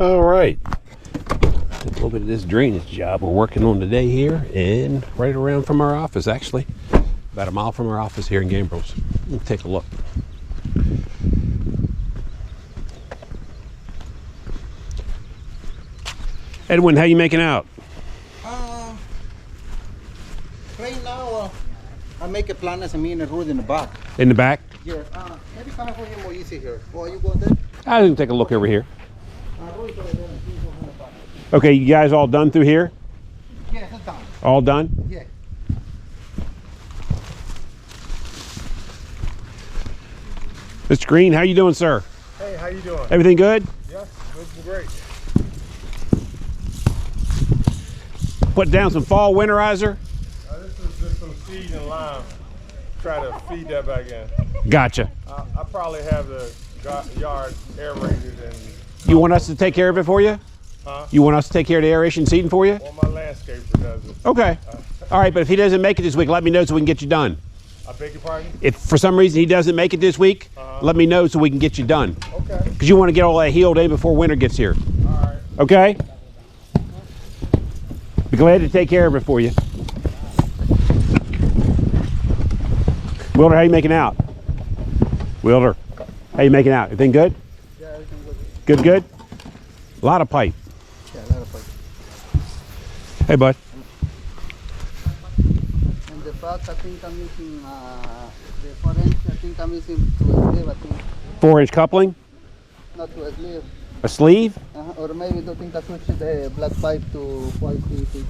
All right, a little bit of this drainage job we're working on today here, and right around from our office, actually about a mile from our office here in Gambrills. Let's take a look. Edwin, how you making out? Right now, I make a plan as a mean road in the back. In the back? Yeah, maybe kind of more easy here. Oh, you go there? I can take a look over here. Okay, you guys all done through here? Yeah, it's done. All done? Yeah. Mr. Green, how you doing, sir? Hey, how you doing? Everything good? Yes, looking great. Put down some fall winterizer? This is just some seed and lime. Try to feed that back in. Gotcha. I probably have the yard aerated and... You want us to take care of it for you? Huh? You want us to take care of the aeration seeding for you? Well, my landscaper does it. Okay. All right, but if he doesn't make it this week, let me know so we can get you done. I beg your pardon? If for some reason he doesn't make it this week, let me know so we can get you done. Okay. Because you want to get all that healed in before winter gets here. All right. Okay? Be glad to take care of it for you. Wilder, how you making out? Wilder, how you making out? Everything good? Yeah, everything good. Good? A lot of pipe. Yeah, a lot of pipe. Hey, bud. And the back, I think I'm using the 4 inch. I think I'm using to a sleeve, I think. 4-inch coupling? Not to a sleeve. A sleeve? Or maybe do think I switch the black pipe to white PVC.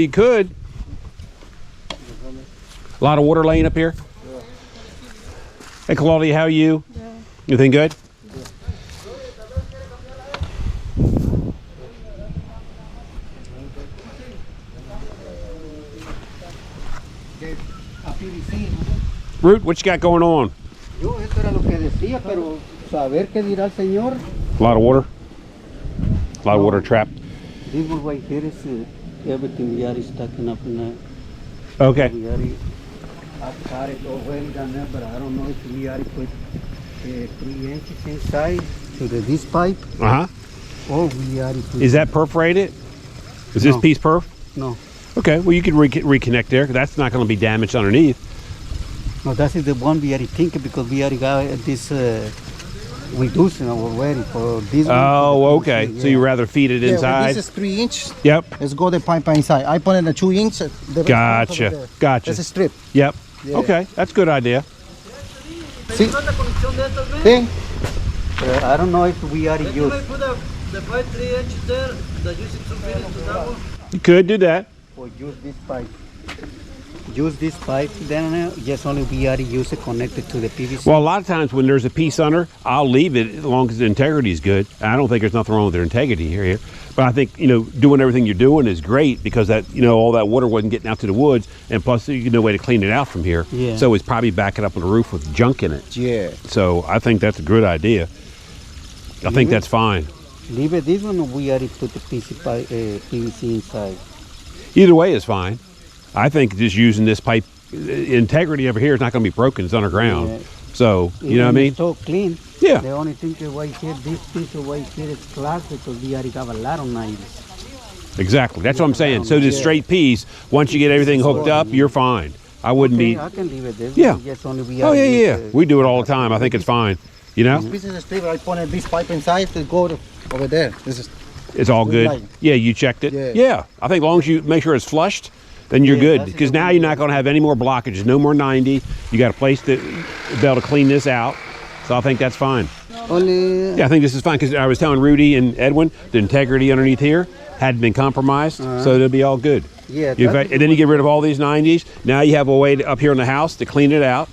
You could. A lot of water laying up here. Yeah. Hey, Claudia, how are you? Yeah. You think good? A PVC. Root, what you got going on? Yo, esto era lo que decía, pero saber qué dirá el señor. A lot of water? A lot of water trapped? This one right here is everything we are stacking up in there. Okay. We already I've got it already down there, but I don't know if we already put 3 inches inside to this pipe. Uh-huh. Or we already put... Is that perforated? Is this No. piece perf? No. Okay, well you can reconnect there. That's not going to be damaged underneath. No, that is the one we already thinking because we already got this reducing already for this one. Oh, okay. Yeah. So you rather feed it inside? This is 3 inch. Yep. Let's go the pipe inside. I put in a 2 inch. Gotcha. Gotcha. That's a strip. Yep. Yeah. Okay, that's a good idea. See? Sí. I don't know if we already use. Put the pipe 3 inches there, that you should feed it to that one. You could do that. Or use this pipe. Use this pipe, then just only we already use it connected to the PVC. Well, a lot of times when there's a piece under, I'll leave it as long as the integrity is good. I don't think there's nothing wrong with their integrity here. But I think, doing everything you're doing is great because that, all that water wasn't getting out to the woods, and plus there's no way to clean it out from here. Yeah. So it's probably backing up on the roof with junk in it. Yeah. So I think that's a good idea. I think that's fine. Leave it this one, we already put the PVC inside. Either way is fine. I think just using this pipe, integrity over here is not going to be broken. It's underground. Yeah. So, you know what I mean? It's so clean. Yeah. The only thing is right here, this piece of white here is glass because we already have a lot of 90s. Exactly. That's what I'm saying. So this straight piece, once you get everything hooked up, you're fine. I wouldn't be. I can leave it there. Yeah. Just only we Oh, already yeah. use We do it all the time. I think it's fine. This is a strip. I put this pipe inside to go over there. This is. It's all good. Right. Yeah, you checked it. Yeah. I think as long as you make sure it's flushed, then you're good. that's Because the now one. you're not going to have any more blockages. No more 90. You got a place to be able to clean this out. So I think that's fine. Only. Yeah, I think this is fine because I was telling Rudy and Edwin the integrity underneath here hadn't been compromised, so it'll be all good. Yeah. And then you get rid of all these 90s. Now you have a way up here in the house to clean it out.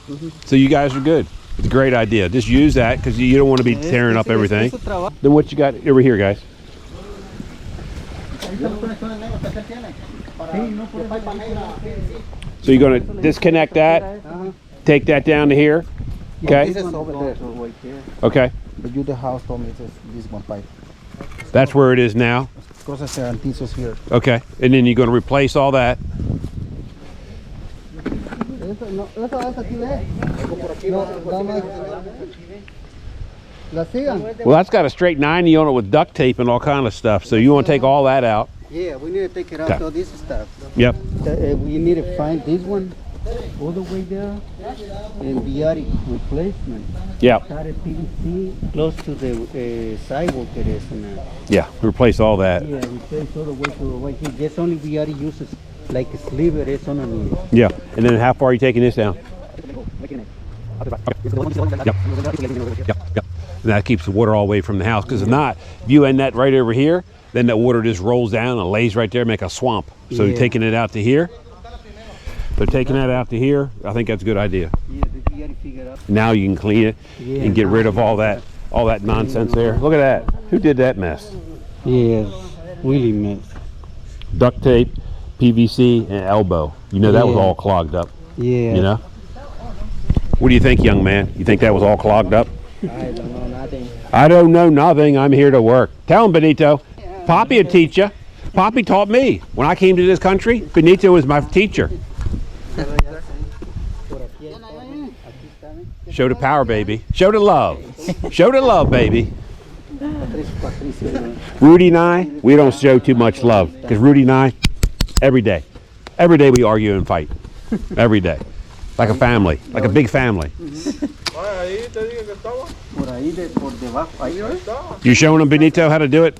So you guys are good. It's a great idea. Just use that because you don't want to be tearing up everything. Then what you got over here, guys? So you're going to disconnect that, take that down to here. Okay. This is over there. Right here. Okay. But you, the house told me this one pipe. That's where it is now. Cosas antizos here. Okay. And then you're going to replace all that. La sigan. Well, that's got a straight 90 on it with duct tape and all kind of stuff. So you want to take all that out. Yeah, we need to take it out, Okay. all this stuff. Yep. We need to find this one all the way there and the attic replacement. Yep. Started PVC close to the sidewalk it is now. Yeah. Replace all that. Yeah, replace all the way to the right here. Just only the attic uses like a sliver is underneath. Yeah. And then how far are you taking this down? Yep. Yep. And that keeps the water all away from the house. Because if not, if you end that right over here, then that water just rolls down and lays right there, make a swamp. So you're taking it out to here. They're taking that out to here. I think that's a good idea. Yeah, the attic figured out. Now you can clean it and get rid of all that nonsense there. Look at that. Who did that mess? Yeah, really mess. Duct tape, PVC, and elbow. You know that was Yeah. all clogged up. Yeah. You know? What do you think, young man? You think that was all clogged up? I don't know nothing. I don't know nothing. I'm here to work. Tell him, Benito. Poppy will teach you. Poppy taught me. When I came to this country, Benito was my teacher. Show the power, baby. Show the love. Show the love, baby. Rudy and I, we don't show too much love. Because Rudy and I, every day we argue and fight. Every day. Like a family. Like a big family. Ahí te dije que estaba. Por ahí, por debajo, ahí. You showing him, Benito, how to do it?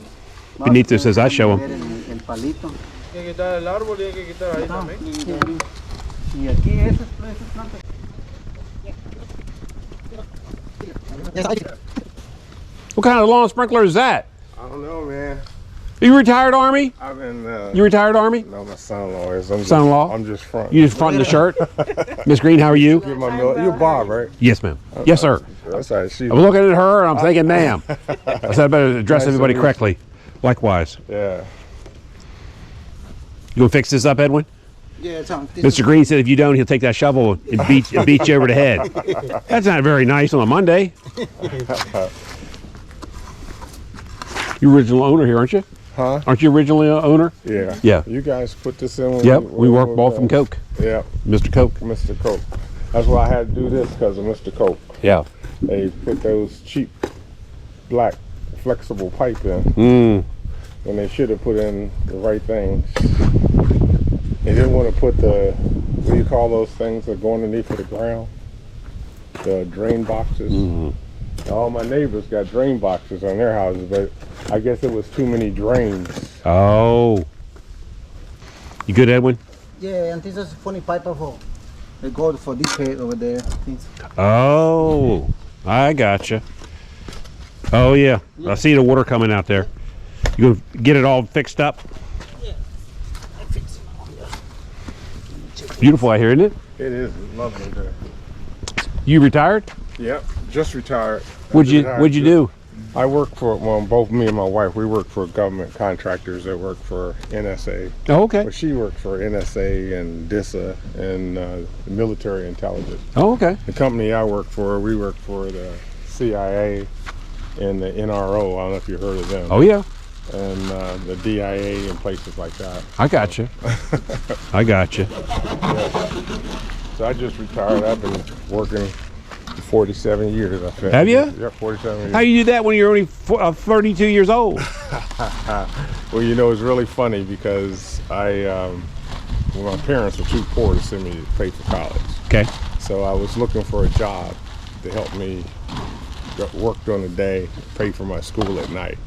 Benito says I show him. El palito. Hay que quitar el árbol y hay que quitar ahí también. Y aquí esas plantas. What kind of lawn sprinkler is that? I don't know, man. You retired Army? I've been. You retired Army? No, my son-in-law is. I'm Son-in-law? I'm just front. You just fronting the shirt? Miss Green, how are you? Get my you're Bob, right? Yes, ma'am. Yes, sir. That's right. She. I'm looking at her and I'm thinking, ma'am. I said I better address Nice to everybody meet you. correctly. Likewise. Yeah. You gonna fix this up, Edwin? Yeah, it's on. Mr. Green said if you don't, he'll take that shovel and beat you over the head. That's not very nice on a Monday. You original owner here, aren't you? Huh? Aren't you originally an owner? Yeah. Yeah. You guys put this in. When Yep. you- We work when- both from Coke. Yeah. Mr. Coke. Mr. Coke. That's why I had to do this because of Mr. Coke. Yeah. They put those cheap black flexible pipe in Mm. when they should have put in the right things. They didn't want to put the, what do you call those things that go underneath of the ground? The drain boxes. All my neighbors got drain boxes on their houses, but I guess it was too many drains. Oh. You good, Edwin? Yeah, and this is funny pipe for they go for this head over there. Oh. I gotcha. Oh yeah. I see the water coming out there. You gonna get it all fixed up? Beautiful out here, isn't it? It is lovely there. You retired? Yep, just retired. What'd you do? I work for, well, both me and my wife, we work for government contractors that work for NSA. Oh, okay. But she worked for NSA and DISA and military intelligence. Oh, okay. The company I work for, we work for the CIA and the NRO. I don't know if you heard of them. Oh yeah. And the DIA and places like that. I got you. I got you. So I just retired. I've been working for 47 years. I think. Have you? Yeah, 47 years. How you do that when you're only 32 years old? Well, you know, it's really funny because well, my parents were too poor to send me to pay for college. Okay. So I was looking for a job to help me work during the day, pay for my school at night.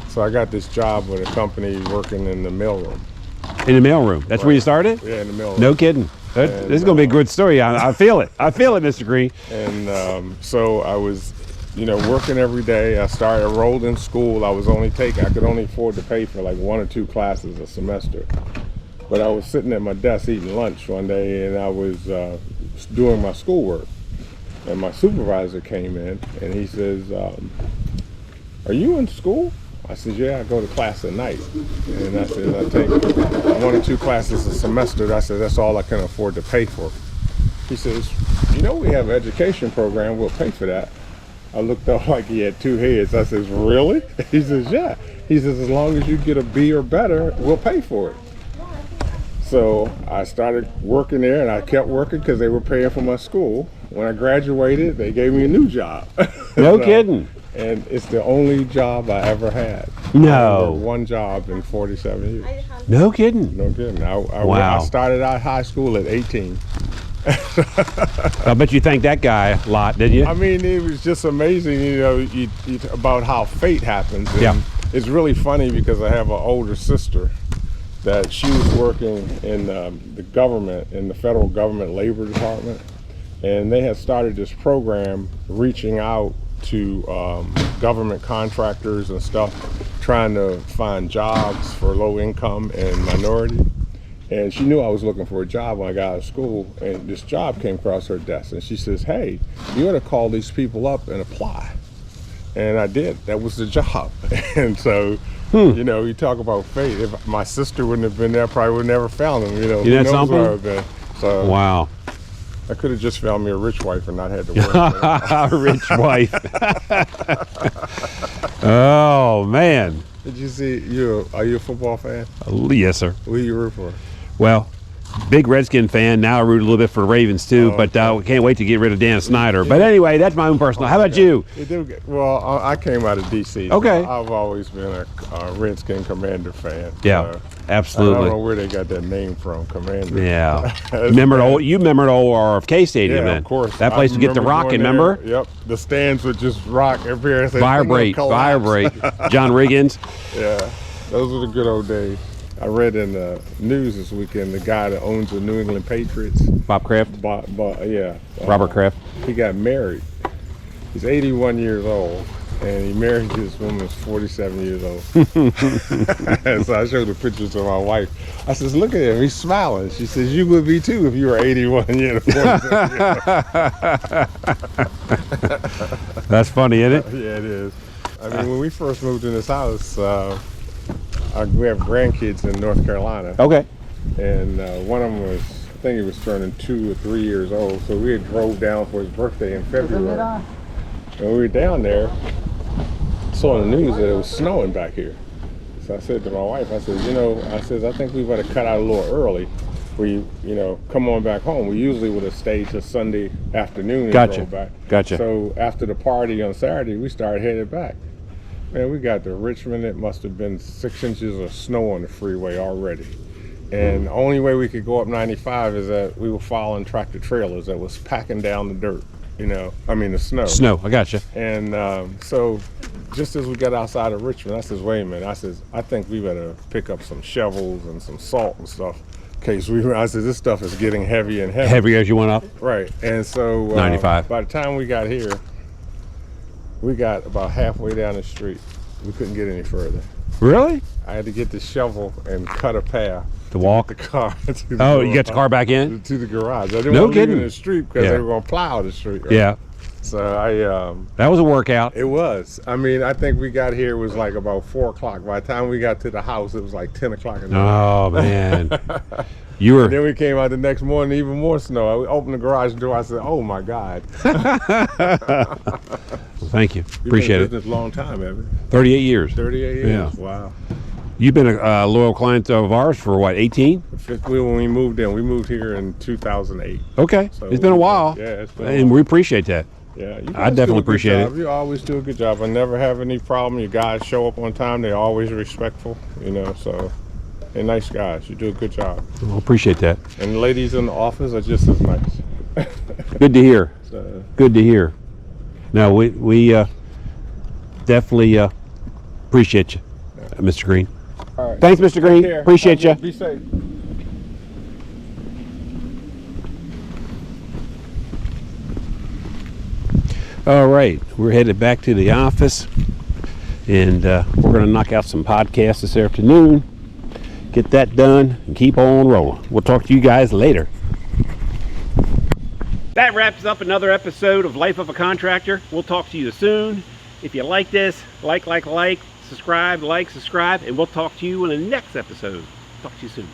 So I got this job with a company working in the mailroom. In the mailroom. That's where you started? Yeah, in the mailroom. No kidding. This is going to be a good story. I feel it. I feel it, Mr. Green. And so I was, you know, working every day. I enrolled in school. I could only afford to pay for like 1 or 2 classes a semester. But I was sitting at my desk eating lunch one day and I was doing my schoolwork. And my supervisor came in and he says, are you in school? I said, yeah, I go to class at night. And I said, I take 1 or 2 classes a semester. I said, that's all I can afford to pay for. He says, you know, we have an education program. We'll pay for that. I looked up like he had 2 heads. I says, really? He says, yeah. He says, as long as you get a B or better, we'll pay for it. So I started working there, and I kept working because they were paying for my school. When I graduated, they gave me a new job. No kidding. And it's the only job I ever had. No. One job in 47 years. No kidding. No kidding. Wow. I started out high school at 18. I bet you thanked that guy a lot, did you? I mean, it was just amazing, you know, about how fate happens. And Yeah. it's really funny because I have an older sister that she was working in the government, in the federal government labor department. And they had started this program reaching out to government contractors and stuff, trying to find jobs for low income and minority. And she knew I was looking for a job when I got out of school, and this job came across her desk, and she says, "Hey, you ought to call these people up and apply." And I did. That was the job. And so, you know, you talk about fate. If my sister wouldn't have been there, I probably would have never found him. You know, Isn't that who knows where I something? would have been. So Wow. I could have just found me a rich wife and not had to work. Rich wife. Oh, man. Did you see, are you a football fan? Yes, sir. Who you root for? Well, big Redskin fan. Now I root a little bit for the Ravens, too, Oh, but can't wait to get rid of Dan Snyder. But anyway, that's my own personal. How about you? Well, I came out of D.C. so Okay. I've always been a Redskin Commander fan. Yeah, I absolutely. don't know where they got that name from, Commander. Yeah. remember the old RFK Stadium, Yeah, then? of course. That place I would get the remember rocking, going there. remember? Yep. The stands would just rock every year. Vibrate. John Riggins. Yeah. Those were the good old days. I read in the news this weekend the guy that owns the New England Patriots. Bob Kraft. Robert Kraft. He got married. He's 81 years old, and he married this woman who's 47 years old. And so I showed the pictures to my wife. I says, "Look at him, he's smiling." She says, "You would be too if you were 81 years old." That's funny, isn't it? Yeah, it is. I mean, when we first moved in this house, we have grandkids in North Carolina. Okay. And one of them was, I think he was turning 2 or 3 years old. So we had drove down for his birthday in February. And we were down there, saw on the news that it was snowing back here. So I said to my wife, I said, I think we better cut out a little early. We, come on back home. We usually would have stayed till Sunday afternoon and drove back. Gotcha. So after the party on Saturday, we started headed back. Man, we got to Richmond. It must have been 6 inches of snow on the freeway already. And the only way we could go up 95 is that we were following tractor trailers that was packing down the dirt, the snow. Snow, I gotcha. And so just as we got outside of Richmond, I says, "Wait a minute." I says, "I think we better pick up some shovels and some salt and stuff. I said, this stuff is getting heavy and heavy." Heavier as you went up? Right. And so 95. By the time we got here, we got about halfway down the street. We couldn't get any further. Really? I had to get the shovel and cut a path To walk? the car. To the Oh, garage, you got the car back in? to the garage. I didn't No want to leave it kidding. in the street because Yeah. they were going to plow the street. Right? Yeah. So That was a workout. it was. I mean, I think we got here, it was like about 4 o'clock. By the time we got to the house, it was like 10 o'clock in the morning. Oh, man. You were. Then we came out the next morning, even more snow. I opened the garage door. I said, "Oh my God!" Thank you. You've Appreciate been in it. business a long time, haven't you? 38 years. 38 years. Yeah. Wow. You've been a loyal client of ours for what, 18? When we moved here in 2008. Okay. So It's been a while. Yeah, it's been a And while. we appreciate that. Yeah, you I guys definitely do a good appreciate it. job. You always do a good job. I never have any problem. You guys show up on time. They're always respectful, so they're nice guys. You do a good job. Well, appreciate that. And the ladies in the office are just as nice. Good to hear. So, Good to hear. No, we definitely appreciate you, Mr. Green. all right. Thanks, Mr. Green. Take care. Appreciate you. Be safe. All right, we're headed back to the office, and we're going to knock out some podcasts this afternoon, get that done, and keep on rolling. We'll talk to you guys later. That wraps up another episode of Life of a Contractor. We'll talk to you soon. If you like this, subscribe, and we'll talk to you in the next episode. Talk to you soon.